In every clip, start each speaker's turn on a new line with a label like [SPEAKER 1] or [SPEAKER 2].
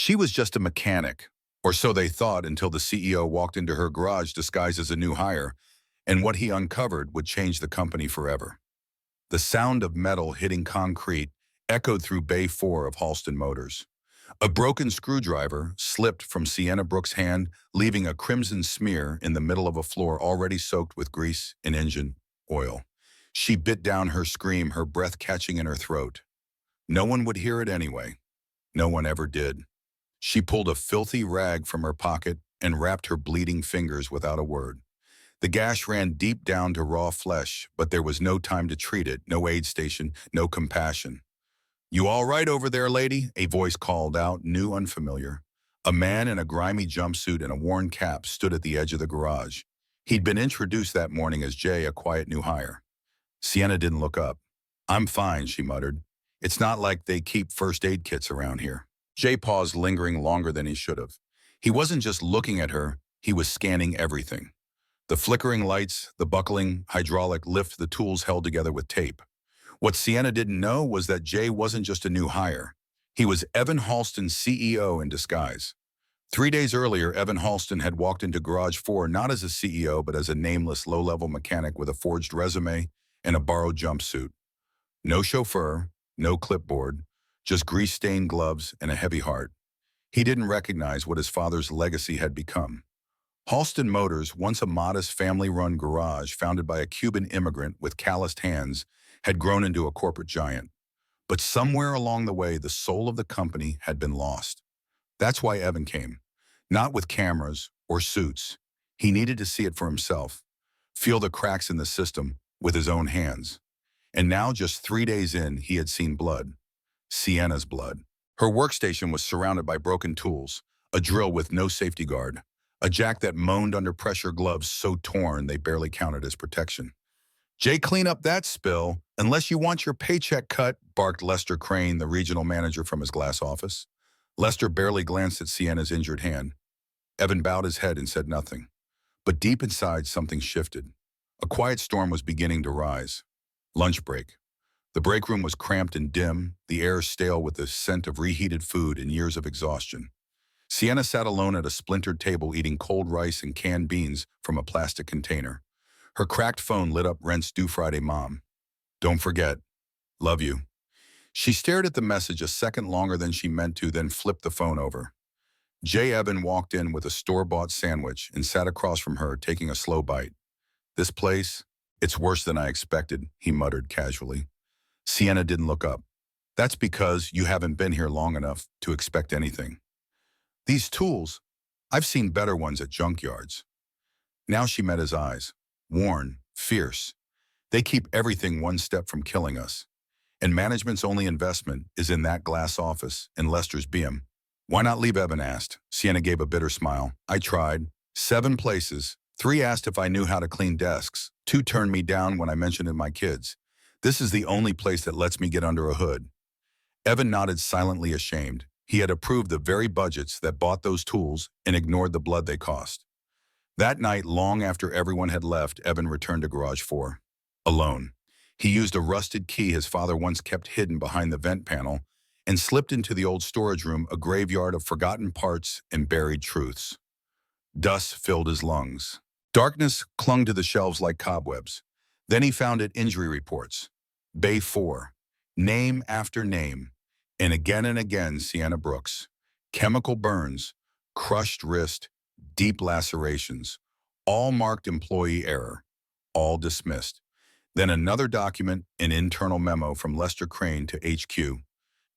[SPEAKER 1] She was just a mechanic, or so they thought until the CEO walked into her garage disguised as a new hire, and what he uncovered would change the company forever. The sound of metal hitting concrete echoed through Bay 4 of Halston Motors. A broken screwdriver slipped from Sienna Brooks' hand, leaving a crimson smear in the middle of a floor already soaked with grease and engine oil. She bit down her scream, her breath catching in her throat. No one would hear it anyway. No one ever did. She pulled a filthy rag from her pocket and wrapped her bleeding fingers without a word. The gash ran deep down to raw flesh, but there was no time to treat it, no aid station, no compassion. "You all right over there, lady?" a voice called out, new, unfamiliar. A man in a grimy jumpsuit and a worn cap stood at the edge of the garage. He'd been introduced that morning as Jay, a quiet new hire. Sienna didn't look up. "I'm fine," she muttered. "It's not like they keep first aid kits around here." Jay paused, lingering longer than he should have. He wasn't just looking at her, he was scanning everything. The flickering lights, the buckling hydraulic lift, the tools held together with tape. What Sienna didn't know was that Jay wasn't just a new hire. He was Evan Halsten's CEO in disguise. 3 days earlier, Evan Halsten had walked into Garage 4 not as a CEO, but as a nameless, low-level mechanic with a forged resume and a borrowed jumpsuit. No chauffeur, no clipboard, just grease-stained gloves and a heavy heart. He didn't recognize what his father's legacy had become. Halston Motors, once a modest family-run garage founded by a Cuban immigrant with calloused hands, had grown into a corporate giant. But somewhere along the way, the soul of the company had been lost. That's why Evan came. Not with cameras or suits. He needed to see it for himself, feel the cracks in the system with his own hands. And now, just 3 days in, he had seen blood. Sienna's blood. Her workstation was surrounded by broken tools, a drill with no safety guard, a jack that moaned under pressure, gloves so torn they barely counted as protection. "Jay, clean up that spill, unless you want your paycheck cut," barked Lester Crane, the regional manager from his glass office. Lester barely glanced at Sienna's injured hand. Evan bowed his head and said nothing. But deep inside, something shifted. A quiet storm was beginning to rise. Lunch break. The break room was cramped and dim, the air stale with the scent of reheated food and years of exhaustion. Sienna sat alone at a splintered table eating cold rice and canned beans from a plastic container. Her cracked phone lit up Rent's due Friday. "Mom, don't forget. Love you." She stared at the message a second longer than she meant to, then flipped the phone over. Jay Evan walked in with a store-bought sandwich and sat across from her, taking a slow bite. "This place, it's worse than I expected," he muttered casually. Sienna didn't look up. "That's because you haven't been here long enough to expect anything. These tools, I've seen better ones at junkyards." Now she met his eyes. Worn, fierce. "They keep everything one step from killing us. And management's only investment is in that glass office in Lester's BM. "Why not leave?" Evan asked. Sienna gave a bitter smile. "I tried. 7 places. 3 asked if I knew how to clean desks. 2 turned me down when I mentioned it to my kids. This is the only place that lets me get under a hood." Evan nodded, silently ashamed. He had approved the very budgets that bought those tools and ignored the blood they cost. That night, long after everyone had left, Evan returned to Garage 4. Alone. He used a rusted key his father once kept hidden behind the vent panel and slipped into the old storage room, a graveyard of forgotten parts and buried truths. Dust filled his lungs. Darkness clung to the shelves like cobwebs. Then he found it: injury reports. Bay 4. Name after name. And again, Sienna Brooks. Chemical burns, crushed wrist, deep lacerations. All marked employee error. All dismissed. Then another document, an internal memo from Lester Crane to HQ.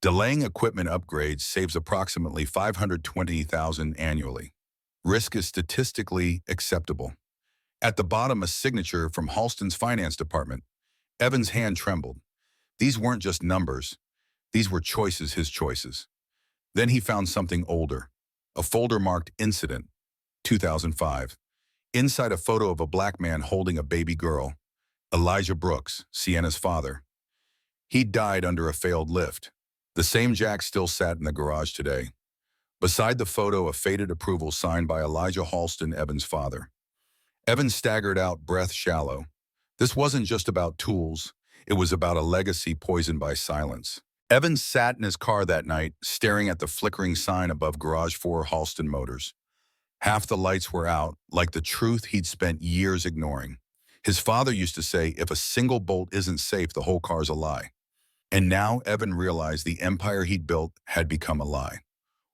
[SPEAKER 1] Delaying equipment upgrades saves approximately $520,000 annually. Risk is statistically acceptable. At the bottom, a signature from Halston's finance department. Evan's hand trembled. These weren't just numbers. These were choices, his choices. Then he found something older. A folder marked Incident, 2005. Inside, a photo of a black man holding a baby girl. Elijah Brooks, Sienna's father. He'd died under a failed lift. The same jack still sat in the garage today. Beside the photo, a faded approval signed by Elijah Halsten, Evan's father. Evan staggered out, breath shallow. This wasn't just about tools. It was about a legacy poisoned by silence. Evan sat in his car that night, staring at the flickering sign above Garage 4 Halston Motors. Half the lights were out, like the truth he'd spent years ignoring. His father used to say, if a single bolt isn't safe, the whole car's a lie. And now Evan realized the empire he'd built had become a lie.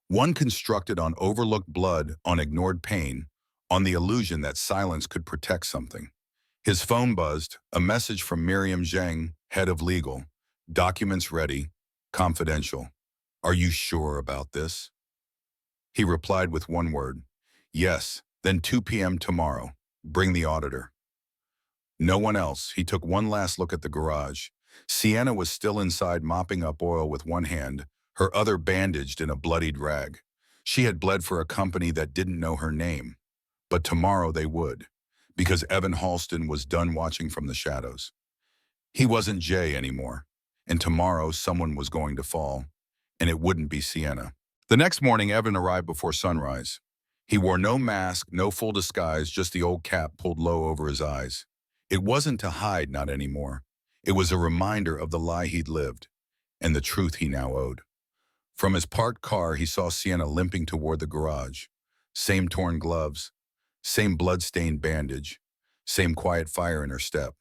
[SPEAKER 1] One constructed on overlooked blood, on ignored pain, on the illusion that silence could protect something. His phone buzzed, a message from Miriam Zhang, head of legal. Documents ready, confidential. Are you sure about this? He replied with one word. Yes, then 2 p.m. tomorrow. Bring the auditor. No one else. He took one last look at the garage. Sienna was still inside mopping up oil with one hand, her other bandaged in a bloodied rag. She had bled for a company that didn't know her name. But tomorrow they would, because Evan Halsten was done watching from the shadows. He wasn't Jay anymore, and tomorrow someone was going to fall, and it wouldn't be Sienna. The next morning, Evan arrived before sunrise. He wore no mask, no full disguise, just the old cap pulled low over his eyes. It wasn't to hide, not anymore. It was a reminder of the lie he'd lived, and the truth he now owed. From his parked car, he saw Sienna limping toward the garage. Same torn gloves, same blood-stained bandage, same quiet fire in her step.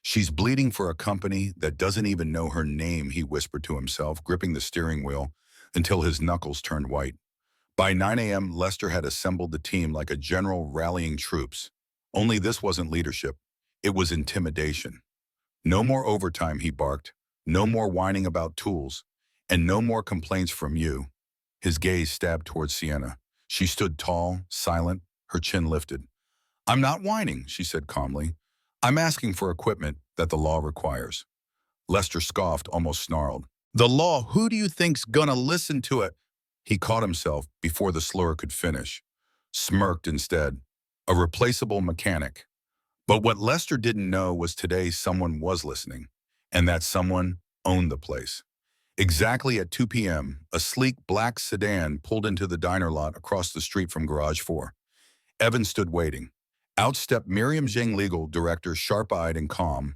[SPEAKER 1] She's bleeding for a company that doesn't even know her name, he whispered to himself, gripping the steering wheel until his knuckles turned white. By 9 a.m., Lester had assembled the team like a general rallying troops. Only this wasn't leadership. It was intimidation. No more overtime, he barked. No more whining about tools. And no more complaints from you. His gaze stabbed towards Sienna. She stood tall, silent, her chin lifted. I'm not whining, she said calmly. I'm asking for equipment that the law requires. Lester scoffed, almost snarled. The law, who do you think's gonna listen to it? He caught himself before the slur could finish. Smirked instead. A replaceable mechanic. But what Lester didn't know was today someone was listening, and that someone owned the place. Exactly at 2 p.m., a sleek black sedan pulled into the diner lot across the street from Garage 4. Evan stood waiting. Out stepped Miriam Zhang, legal director, sharp-eyed and calm.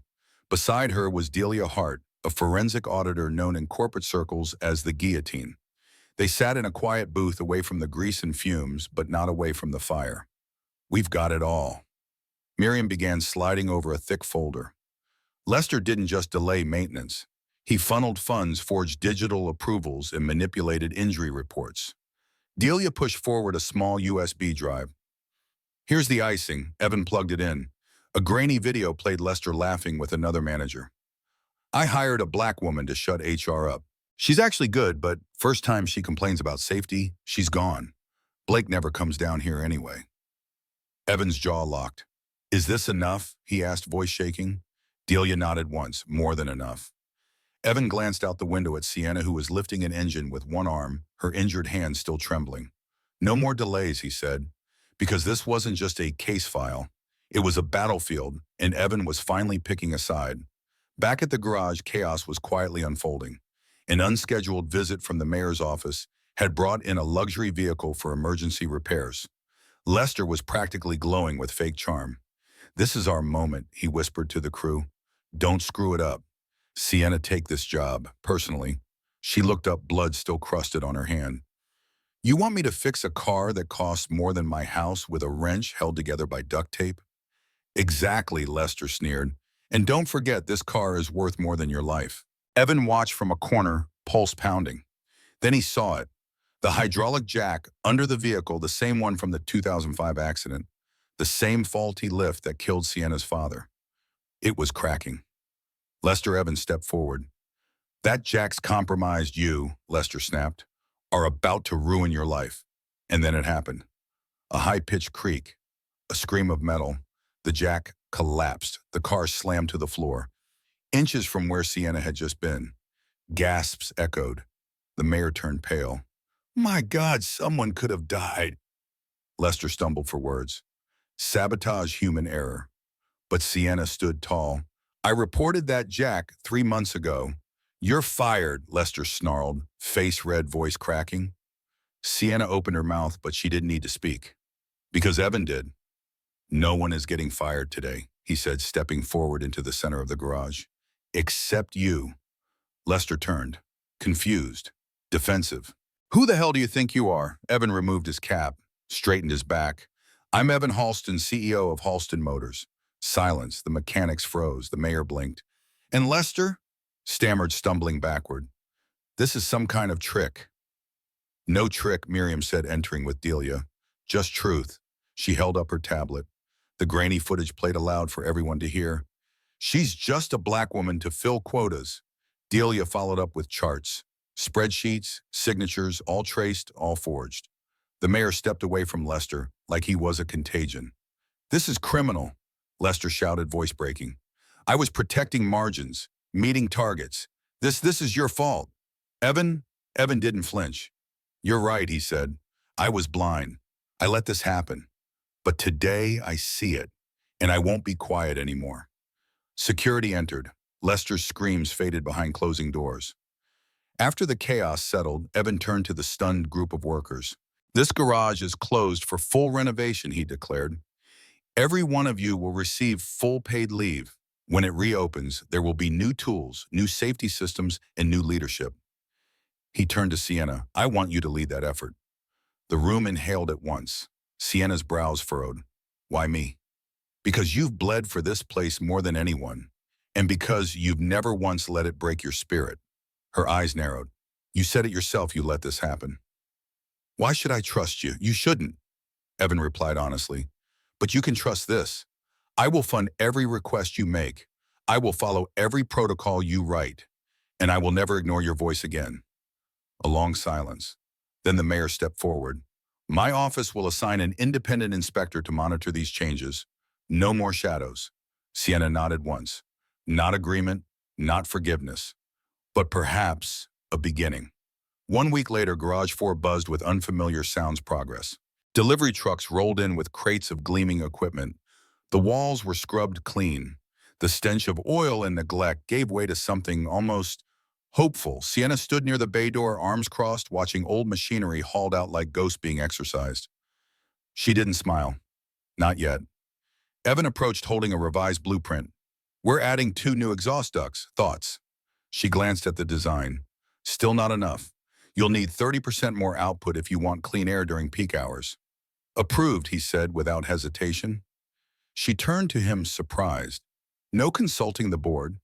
[SPEAKER 1] Beside her was Delia Hart, a forensic auditor known in corporate circles as the Guillotine. They sat in a quiet booth away from the grease and fumes, but not away from the fire. We've got it all. Miriam began sliding over a thick folder. Lester didn't just delay maintenance. He funneled funds, forged digital approvals, and manipulated injury reports. Delia pushed forward a small USB drive. Here's the icing. Evan plugged it in. A grainy video played Lester laughing with another manager. I hired a black woman to shut HR up. She's actually good, but first time she complains about safety, she's gone. Blake never comes down here anyway. Evan's jaw locked. Is this enough? He asked, voice shaking. Delia nodded once, more than enough. Evan glanced out the window at Sienna, who was lifting an engine with one arm, her injured hand still trembling. No more delays, he said, because this wasn't just a case file. It was a battlefield, and Evan was finally picking a side. Back at the garage, chaos was quietly unfolding. An unscheduled visit from the mayor's office had brought in a luxury vehicle for emergency repairs. Lester was practically glowing with fake charm. This is our moment, he whispered to the crew. Don't screw it up. Sienna, take this job, personally. She looked up, blood still crusted on her hand. You want me to fix a car that costs more than my house with a wrench held together by duct tape? Exactly, Lester sneered. And don't forget, this car is worth more than your life. Evan watched from a corner, pulse pounding. Then he saw it. The hydraulic jack under the vehicle, the same one from the 2005 accident. The same faulty lift that killed Sienna's father. It was cracking. Lester Evans stepped forward. That jack's compromised you, Lester snapped, are about to ruin your life. And then it happened. A high-pitched creak, a scream of metal. The jack collapsed. The car slammed to the floor, inches from where Sienna had just been. Gasps echoed. The mayor turned pale. My God, someone could have died. Lester stumbled for words. Sabotage, human error. But Sienna stood tall. I reported that jack 3 months ago. You're fired, Lester snarled, face red, voice cracking. Sienna opened her mouth, but she didn't need to speak. Because Evan did. No one is getting fired today, he said, stepping forward into the center of the garage. Except you. Lester turned. confused, defensive. Who the hell do you think you are? Evan removed his cap, straightened his back. I'm Evan Halsten, CEO of Halsten Motors. Silence. The mechanics froze. The mayor blinked. And Lester? Stammered, stumbling backward. This is some kind of trick. No trick, Miriam said, entering with Delia. Just truth. She held up her tablet. The grainy footage played aloud for everyone to hear. She's just a black woman to fill quotas. Delia followed up with charts. Spreadsheets, signatures, all traced, all forged. The mayor stepped away from Lester like he was a contagion. This is criminal, Lester shouted, voice breaking. I was protecting margins, meeting targets. This is your fault. Evan didn't flinch. You're right, he said. I was blind. I let this happen. But today I see it, and I won't be quiet anymore. Security entered. Lester's screams faded behind closing doors. After the chaos settled, Evan turned to the stunned group of workers. This garage is closed for full renovation, he declared. Every one of you will receive full paid leave. When it reopens, there will be new tools, new safety systems, and new leadership. He turned to Sienna. I want you to lead that effort. The room inhaled at once. Sienna's brows furrowed. Why me? Because you've bled for this place more than anyone, and because you've never once let it break your spirit. Her eyes narrowed. You said it yourself, you let this happen. Why should I trust you? You shouldn't, Evan replied honestly. But you can trust this. I will fund every request you make. I will follow every protocol you write, and I will never ignore your voice again. A long silence. Then the mayor stepped forward. My office will assign an independent inspector to monitor these changes. No more shadows. Sienna nodded once. Not agreement, not forgiveness, but perhaps a beginning. 1 week later, Garage 4 buzzed with unfamiliar sounds progress. Delivery trucks rolled in with crates of gleaming equipment. The walls were scrubbed clean. The stench of oil and neglect gave way to something almost hopeful. Sienna stood near the bay door, arms crossed, watching old machinery hauled out like ghosts being exorcised. She didn't smile. Not yet. Evan approached holding a revised blueprint. We're adding 2 new exhaust ducts. Thoughts? She glanced at the design. Still not enough. You'll need 30% more output if you want clean air during peak hours. Approved, he said without hesitation. She turned to him surprised. No consulting the board.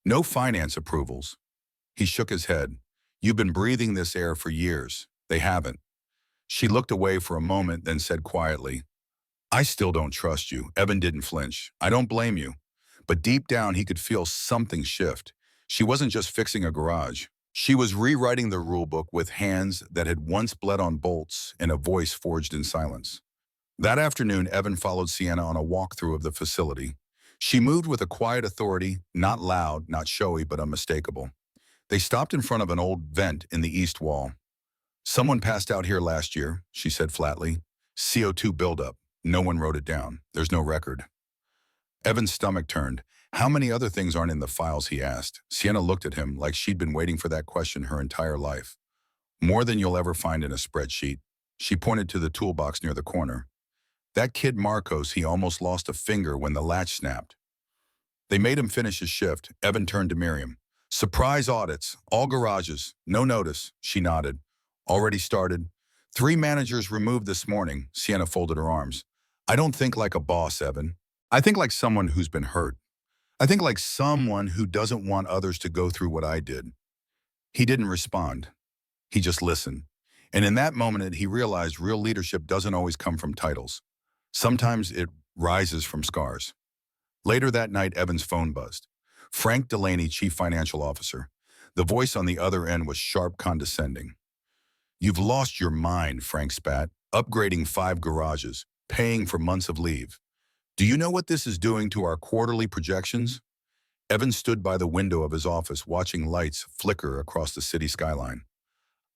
[SPEAKER 1] No finance approvals. He shook his head. You've been breathing this air for years. They haven't. She looked away for a moment, then said quietly, I still don't trust you. Evan didn't flinch. I don't blame you. But deep down, he could feel something shift. She wasn't just fixing a garage. She was rewriting the rulebook with hands that had once bled on bolts and a voice forged in silence. That afternoon, Evan followed Sienna on a walkthrough of the facility. She moved with a quiet authority, not loud, not showy, but unmistakable. They stopped in front of an old vent in the east wall. Someone passed out here last year, she said flatly. CO2 buildup. No one wrote it down. There's no record. Evan's stomach turned. How many other things aren't in the files, he asked. Sienna looked at him like she'd been waiting for that question her entire life. More than you'll ever find in a spreadsheet. She pointed to the toolbox near the corner. That kid Marcos, he almost lost a finger when the latch snapped. They made him finish his shift. Evan turned to Miriam. Surprise audits, all garages, no notice, she nodded. Already started. 3 managers removed this morning, Sienna folded her arms. I don't think like a boss, Evan. I think like someone who's been hurt. I think like someone who doesn't want others to go through what I did. He didn't respond. He just listened. And in that moment, he realized real leadership doesn't always come from titles. Sometimes it rises from scars. Later that night, Evan's phone buzzed. Frank Delaney, Chief Financial Officer. The voice on the other end was sharp, condescending. You've lost your mind, Frank spat. Upgrading 5 garages, paying for months of leave. Do you know what this is doing to our quarterly projections? Evan stood by the window of his office watching lights flicker across the city skyline.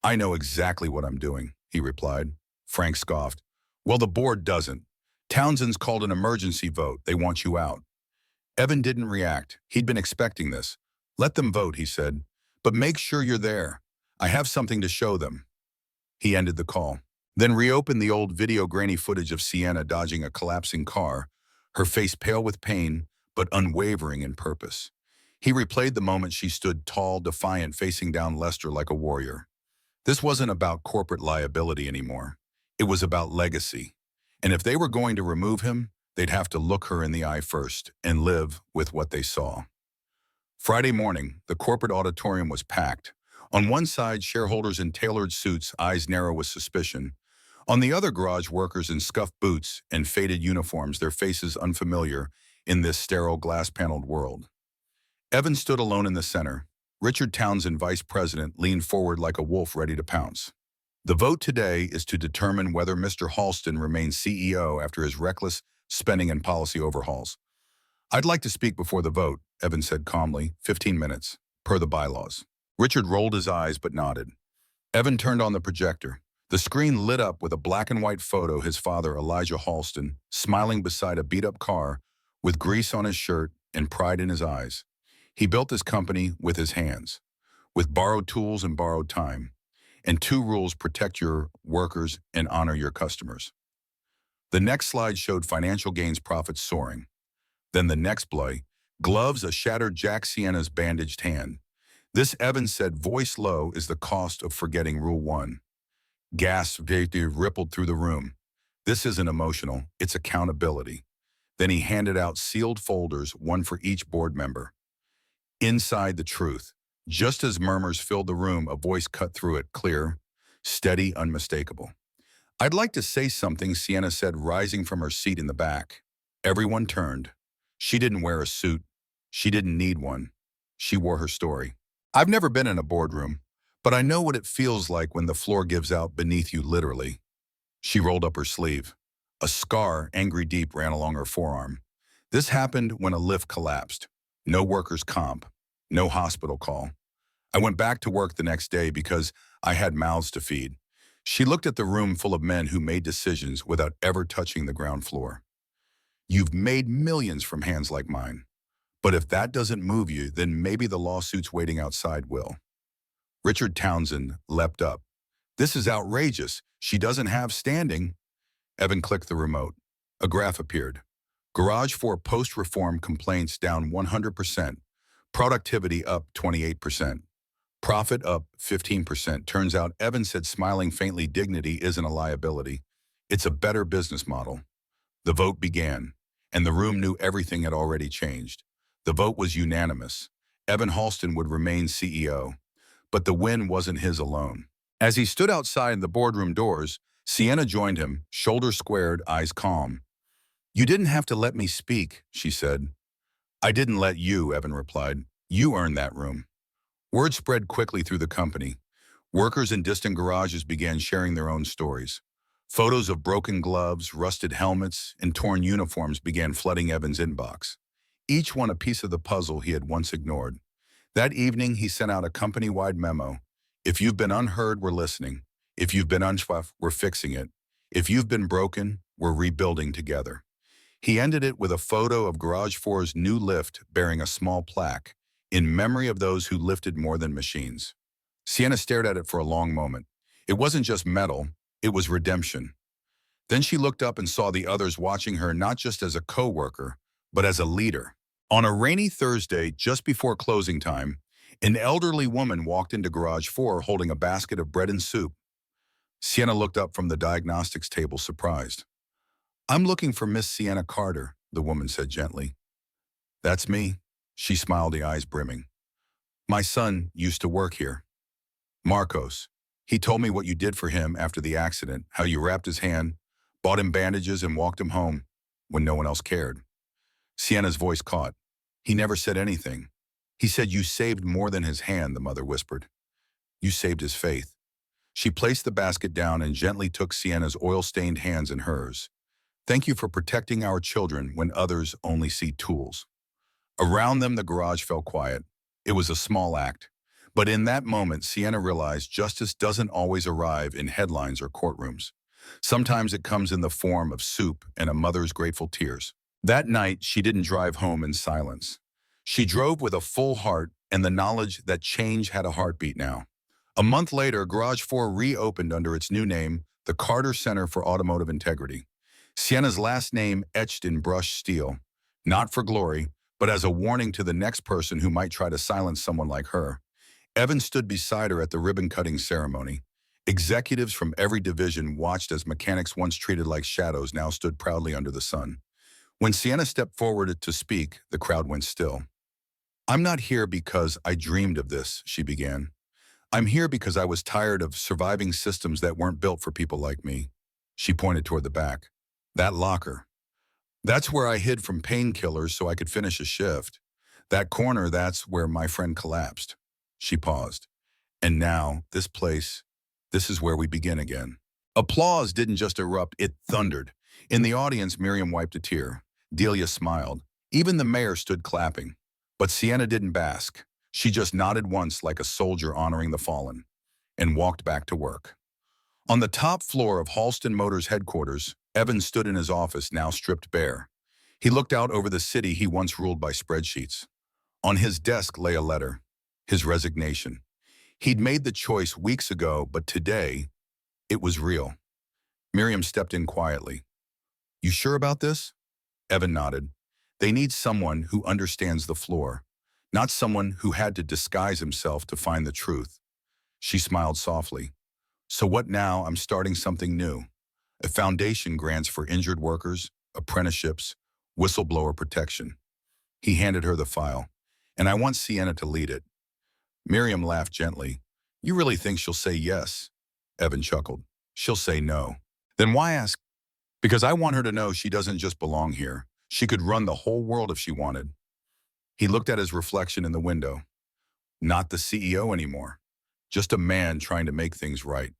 [SPEAKER 1] I know exactly what I'm doing, he replied. Frank scoffed. Well, the board doesn't. Townsend's called an emergency vote. They want you out. Evan didn't react. He'd been expecting this. Let them vote, he said. But make sure you're there. I have something to show them. He ended the call, then reopened the old video grainy footage of Sienna dodging a collapsing car, her face pale with pain, but unwavering in purpose. He replayed the moment she stood tall, defiant, facing down Lester like a warrior. This wasn't about corporate liability anymore. It was about legacy. And if they were going to remove him, they'd have to look her in the eye first and live with what they saw. Friday morning, the corporate auditorium was packed. On one side, shareholders in tailored suits, eyes narrow with suspicion. On the other, garage workers in scuffed boots and faded uniforms, their faces unfamiliar in this sterile, glass-paneled world. Evan stood alone in the center. Richard Townsend, vice president, leaned forward like a wolf ready to pounce. The vote today is to determine whether Mr. Halsten remains CEO after his reckless spending and policy overhauls. I'd like to speak before the vote, Evan said calmly, 15 minutes, per the bylaws. Richard rolled his eyes but nodded. Evan turned on the projector. The screen lit up with a black and white photo, his father, Elijah Halsten, smiling beside a beat-up car with grease on his shirt and pride in his eyes. He built this company with his hands, with borrowed tools and borrowed time. And two rules: protect your workers and honor your customers. The next slide showed financial gains, profits soaring. Then the next play, gloves, a shattered Jack Sienna's bandaged hand. This, Evans said, voice low, is the cost of forgetting Rule 1. Gasp rippled through the room. This isn't emotional, it's accountability. Then he handed out sealed folders, one for each board member. Inside, the truth. Just as murmurs filled the room, a voice cut through it, clear, steady, unmistakable. I'd like to say something, Sienna said, rising from her seat in the back. Everyone turned. She didn't wear a suit. She didn't need one. She wore her story. I've never been in a boardroom, but I know what it feels like when the floor gives out beneath you, literally. She rolled up her sleeve. A scar, angry deep, ran along her forearm. This happened when a lift collapsed. No workers' comp. No hospital call. I went back to work the next day because I had mouths to feed. She looked at the room full of men who made decisions without ever touching the ground floor. You've made millions from hands like mine. But if that doesn't move you, then maybe the lawsuits waiting outside will. Richard Townsend leapt up. This is outrageous. She doesn't have standing. Evan clicked the remote. A graph appeared. Garage 4 post-reform complaints down 100%. Productivity up 28%. Profit up 15%. Turns out, Evan said, smiling faintly, dignity isn't a liability. It's a better business model. The vote began, and the room knew everything had already changed. The vote was unanimous. Evan Halsten would remain CEO. But the win wasn't his alone. As he stood outside the boardroom doors, Sienna joined him, shoulders squared, eyes calm. You didn't have to let me speak, she said. I didn't let you, Evan replied. You earned that room. Word spread quickly through the company. Workers in distant garages began sharing their own stories. Photos of broken gloves, rusted helmets, and torn uniforms began flooding Evan's inbox. Each one a piece of the puzzle he had once ignored. That evening, he sent out a company-wide memo. If you've been unheard, we're listening. If you've been unswept, we're fixing it. If you've been broken, we're rebuilding together. He ended it with a photo of Garage 4's new lift bearing a small plaque, in memory of those who lifted more than machines. Sienna stared at it for a long moment. It wasn't just metal, it was redemption. Then she looked up and saw the others watching her, not just as a coworker, but as a leader. On a rainy Thursday, just before closing time, an elderly woman walked into Garage 4 holding a basket of bread and soup. Sienna looked up from the diagnostics table, surprised. I'm looking for Miss Sienna Carter, the woman said gently. That's me, she smiled, the eyes brimming. My son used to work here. Marcos. He told me what you did for him after the accident, how you wrapped his hand, bought him bandages, and walked him home when no one else cared. Sienna's voice caught. He never said anything. He said you saved more than his hand, the mother whispered. You saved his faith. She placed the basket down and gently took Sienna's oil-stained hands in hers. Thank you for protecting our children when others only see tools. Around them, the garage fell quiet. It was a small act. But in that moment, Sienna realized justice doesn't always arrive in headlines or courtrooms. Sometimes it comes in the form of soup and a mother's grateful tears. That night, she didn't drive home in silence. She drove with a full heart and the knowledge that change had a heartbeat now. A month later, Garage 4 reopened under its new name, the Carter Center for Automotive Integrity. Sienna's last name etched in brushed steel, not for glory, but as a warning to the next person who might try to silence someone like her. Evan stood beside her at the ribbon-cutting ceremony. Executives from every division watched as mechanics once treated like shadows now stood proudly under the sun. When Sienna stepped forward to speak, the crowd went still. "I'm not here because I dreamed of this," she began. "I'm here because I was tired of surviving systems that weren't built for people like me." She pointed toward the back. "That locker. That's where I hid from painkillers so I could finish a shift. That corner, that's where my friend collapsed." She paused. "And now, this place, this is where we begin again." Applause didn't just erupt, it thundered. In the audience, Miriam wiped a tear. Delia smiled. Even the mayor stood clapping. But Sienna didn't bask. She just nodded once like a soldier honoring the fallen, and walked back to work. On the top floor of Halsten Motors headquarters, Evan stood in his office, now stripped bare. He looked out over the city he once ruled by spreadsheets. On his desk lay a letter, his resignation. He'd made the choice weeks ago, but today, it was real. Miriam stepped in quietly. "You sure about this?" Evan nodded. "They need someone who understands the floor, not someone who had to disguise himself to find the truth." She smiled softly. "So what now? I'm starting something new. A foundation grants for injured workers, apprenticeships, whistleblower protection." He handed her the file. "And I want Sienna to lead it." Miriam laughed gently. "You really think she'll say yes?" Evan chuckled. "She'll say no." "Then why ask?" "Because I want her to know she doesn't just belong here. She could run the whole world if she wanted." He looked at his reflection in the window. Not the CEO anymore. Just a man trying to make things right.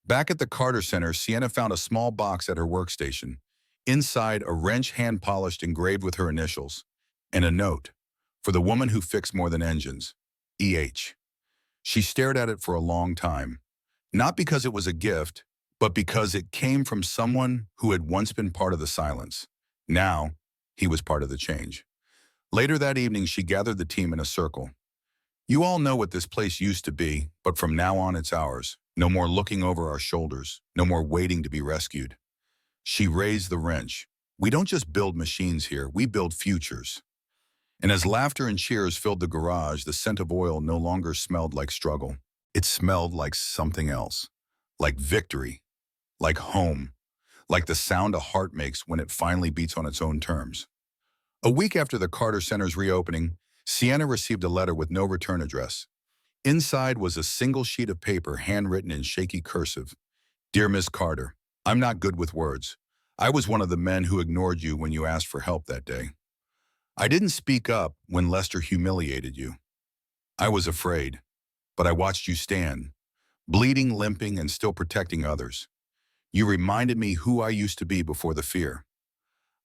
[SPEAKER 1] Back at the Carter Center, Sienna found a small box at her workstation. Inside, a wrench hand-polished engraved with her initials. And a note. "For the woman who fixed more than engines. E.H." She stared at it for a long time. Not because it was a gift, but because it came from someone who had once been part of the silence. Now, he was part of the change. Later that evening, she gathered the team in a circle. "You all know what this place used to be, but from now on it's ours. No more looking over our shoulders. No more waiting to be rescued." She raised the wrench. "We don't just build machines here, we build futures." And as laughter and cheers filled the garage, the scent of oil no longer smelled like struggle. It smelled like something else. Like victory. Like home. Like the sound a heart makes when it finally beats on its own terms. A week after the Carter Center's reopening, Sienna received a letter with no return address. Inside was a single sheet of paper handwritten in shaky cursive. "Dear Miss Carter, I'm not good with words. I was one of the men who ignored you when you asked for help that day. I didn't speak up when Lester humiliated you. I was afraid, but I watched you stand, bleeding, limping, and still protecting others. You reminded me who I used to be before the fear.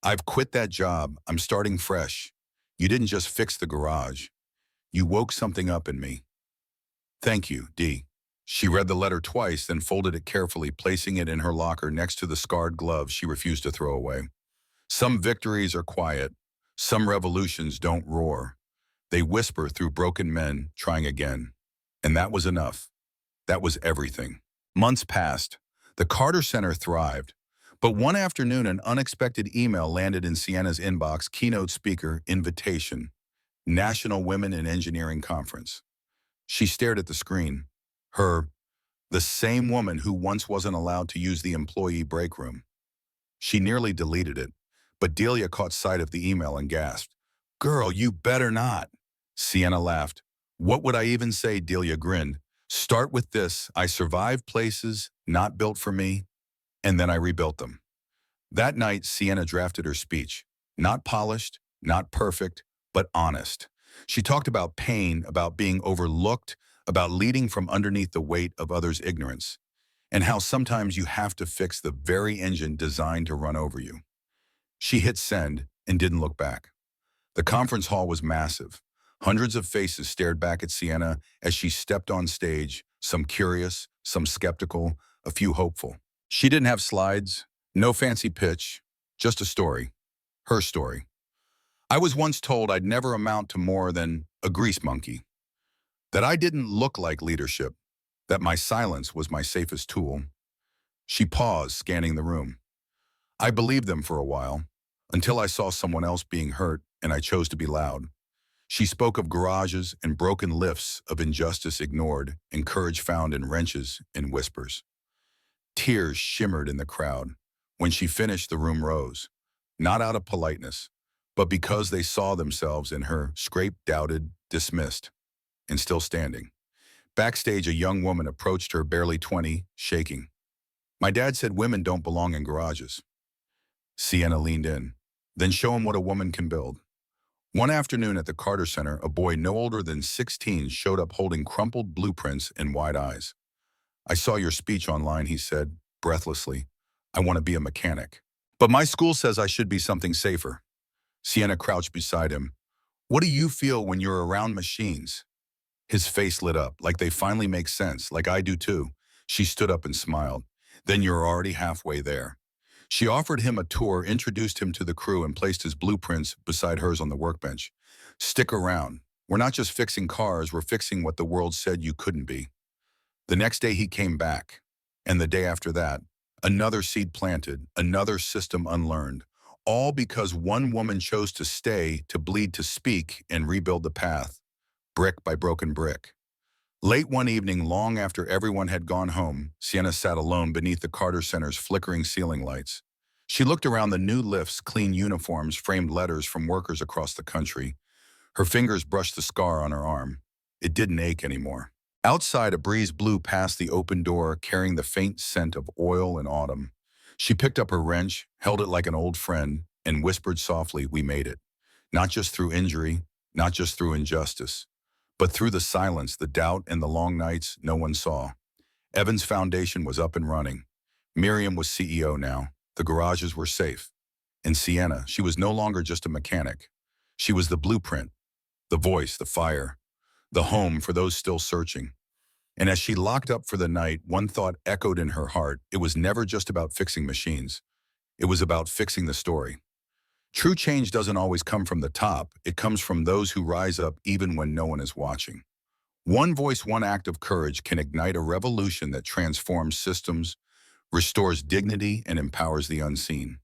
[SPEAKER 1] I've quit that job. I'm starting fresh. You didn't just fix the garage. You woke something up in me. Thank you, D." She read the letter twice, then folded it carefully, placing it in her locker next to the scarred gloves she refused to throw away. Some victories are quiet. Some revolutions don't roar. They whisper through broken men trying again. And that was enough. That was everything. Months passed. The Carter Center thrived. But one afternoon, an unexpected email landed in Sienna's inbox. Keynote speaker, invitation, National Women in Engineering Conference. She stared at the screen. The same woman who once wasn't allowed to use the employee break room. She nearly deleted it, but Delia caught sight of the email and gasped. "Girl, you better not." Sienna laughed. "What would I even say?" Delia grinned. "Start with this. I survived places not built for me, and then I rebuilt them." That night, Sienna drafted her speech. Not polished, not perfect, but honest. She talked about pain, about being overlooked, about leading from underneath the weight of others' ignorance, and how sometimes you have to fix the very engine designed to run over you. She hit send and didn't look back. The conference hall was massive. Hundreds of faces stared back at Sienna as she stepped on stage, some curious, some skeptical, a few hopeful. She didn't have slides, no fancy pitch, just a story. Her story. "I was once told I'd never amount to more than a grease monkey. That I didn't look like leadership. That my silence was my safest tool." She paused, scanning the room. "I believed them for a while, until I saw someone else being hurt, and I chose to be loud. She spoke of garages and broken lifts, of injustice ignored, and courage found in wrenches and whispers. Tears shimmered in the crowd. When she finished, the room rose, not out of politeness, but because they saw themselves in her, scraped, doubted, dismissed, and still standing. Backstage, a young woman approached her, barely 20, shaking. "My dad said women don't belong in garages." Sienna leaned in. "Then show him what a woman can build." One afternoon at the Carter Center, a boy no older than 16 showed up holding crumpled blueprints and wide eyes. "I saw your speech online," he said, breathlessly. "I want to be a mechanic. But my school says I should be something safer." Sienna crouched beside him. "What do you feel when you're around machines?" His face lit up, like they finally make sense, like I do too. She stood up and smiled. "Then you're already halfway there." She offered him a tour, introduced him to the crew, and placed his blueprints beside hers on the workbench. "Stick around. We're not just fixing cars, we're fixing what the world said you couldn't be." The next day he came back, and the day after that, another seed planted, another system unlearned, all because one woman chose to stay, to bleed, to speak, and rebuild the path, brick by broken brick. Late one evening, long after everyone had gone home, Sienna sat alone beneath the Carter Center's flickering ceiling lights. She looked around the new lifts, clean uniforms, framed letters from workers across the country. Her fingers brushed the scar on her arm. It didn't ache anymore. Outside, a breeze blew past the open door, carrying the faint scent of oil and autumn. She picked up her wrench, held it like an old friend, and whispered softly, "We made it. Not just through injury, not just through injustice, but through the silence, the doubt, and the long nights no one saw." Evan's foundation was up and running. Miriam was CEO now. The garages were safe. And Sienna, she was no longer just a mechanic. She was the blueprint, the voice, the fire, the home for those still searching. And as she locked up for the night, one thought echoed in her heart. It was never just about fixing machines. It was about fixing the story. True change doesn't always come from the top. It comes from those who rise up even when no one is watching. One voice, one act of courage can ignite a revolution that transforms systems, restores dignity, and empowers the unseen.